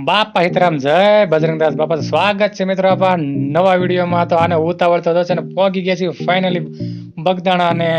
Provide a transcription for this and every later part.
બાપા હિતરામ જય બજરંગદાસ બાપા સ્વાગત છે મિત્રો આપણા નવા વિડીયોમાં. તો આને ઉતાવળ તો છે ને પહોંચી ગયા છીએ ફાઇનલી બગદાણા. અને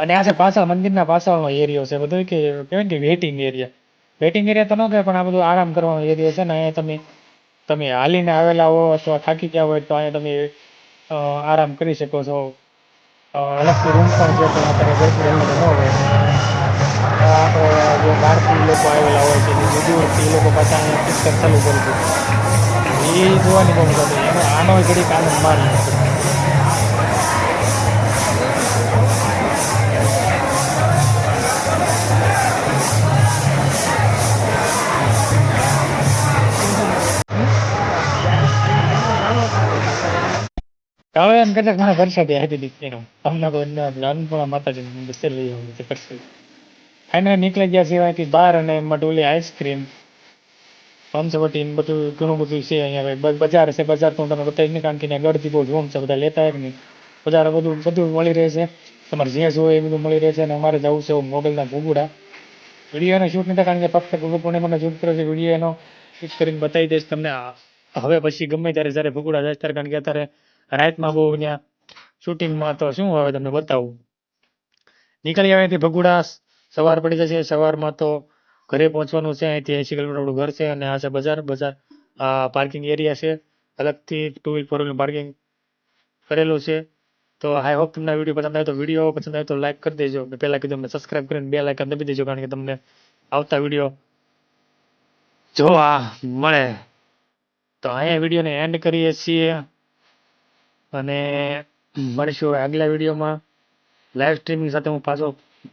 અને આ છે પાછળ મંદિરના પાછળનો એરિયો છે બધો, કે કહેવાય ને કે વેઇટિંગ એરિયા. વેઇટિંગ એરિયા તો ન કહેવાય, પણ આ બધું આરામ કરવાનો એરિયા છે ને. અહીંયા તમે તમે હાલીને આવેલા હો અથવા થાકી ગયા હોય તો અહીંયા તમે આરામ કરી શકો છો. અલગથી રૂમ પણ છે, પણ અત્યારે ગરમી રહેવું ન હોય. આપણે જે બહારથી લોકો આવેલા હોય છે, જે દૂરથી એ લોકો પાછા અહીંયા પિક્ચર ચાલુ કરી દે, એ જોવાની બહુ મજા આવે. એનો આનો ઘડીક આનંદ માણી. હવે એમ કદાચ મને વરસાદી હતી દીકરીનું અમને કોઈ નાનપણ માતાજી બસે લઈ આવું છે કરશે. ફાઇનલ નીકળી ગયા છે અહીંથી બહાર. અને મટોલી આઈસ્ક્રીમ પંચવટી બધું ઘણું બધું છે અહીંયા. બજાર છે, બજાર તો તમે બતાવી નહીં, કારણ કે ત્યાં ગળતી બહુ જોમ છે, બધા લેતા હોય નહીં. બજાર બધું બધું મળી રહે છે, તમારે જે જોઈએ એ બધું મળી રહે છે. અને અમારે જવું છે મોગલના ઘૂઘુડા. વિડીયો એનો શૂટ નથી, કારણ કે ફક્ત ગુરુ પૂર્ણિમાનો શૂટ કર્યો છે. વિડીયો એનો શૂટ કરીને બતાવી દઈશ તમને હવે પછી ગમે ત્યારે જ્યારે ભૂગુડા જાય ત્યારે, કારણ કે અત્યારે રાતમાં બહુ ત્યાં શૂટિંગમાં તો શું હવે તમને બતાવું. નીકળી આવે ત્યાંથી ભગુડા સવાર પડી જશે. સવારમાં તો ઘરે પહોંચવાનું છે. અહીંથી 80 કિલોમીટર આપણું ઘર છે. અને આ છે બજાર. બજાર આ પાર્કિંગ એરિયા છે, અલગથી 2 વ્હીલ 4 વ્હીલ પાર્કિંગ કરેલું છે. તો આઈ હોપ તમને વિડીયો પસંદ આવે. તો વિડીયો પસંદ આવે તો લાઈક કરી દેજો. મેં પહેલાં કીધું તમને સબસ્ક્રાઈબ કરીને બે લાઈકન દબી દેજો, કારણ કે તમને આવતા વિડીયો જોવા મળે. તો અહીંયા વિડીયોને એન્ડ કરીએ છીએ અને મળીશું આગલા વિડીયોમાં. લાઈવ સ્ટ્રીમિંગ સાથે હું પાછો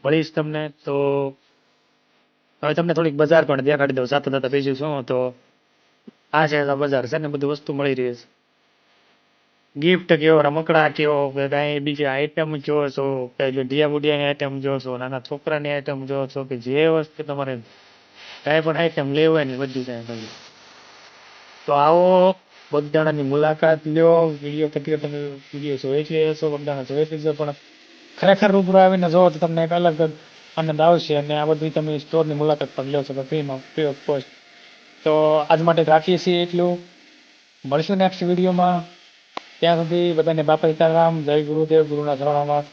મળીશ તમને. તો હવે તમને થોડીક બજાર પણ દેખાડી દઉં સાથે સાથે. બીજું શું તો આ છે બજાર છે ને બધી વસ્તુ મળી રહી છે. ગિફ્ટ કયો, રમકડા કયો, કે કાંઈ બીજી આઈટમ કયો છો, કે જે ડિયા બુડિયાની આઈટમ જો છો, નાના છોકરાની આઈટમ જો છો, કે જે વસ્તુ તમારે કાંઈ પણ આઈટમ લેવી હોય ને બધી કાંઈ મળી. તો આવો બગદાણાની મુલાકાત લ્યો. વિડીયો થકી તમે વિડીયો જોઈ જ હશો, બગદાણા જોઈ લીધો, પણ ખરેખર રૂબરૂ આવીને જોવો તો તમને એક અલગ જ આનંદ આવશે. અને આ બધી તમે સ્ટોરની મુલાકાત પણ લ્યો છો ફ્રીમાં, ફ્રી ઓફ કોસ્ટ. તો આજ માટે રાખીએ છીએ એટલું. મળશું નેક્સ્ટ વિડીયોમાં. ત્યાં સુધી બધાને બાપા સીતારામ, જય ગુરુદેવ, ગુરુના શરણોમાં.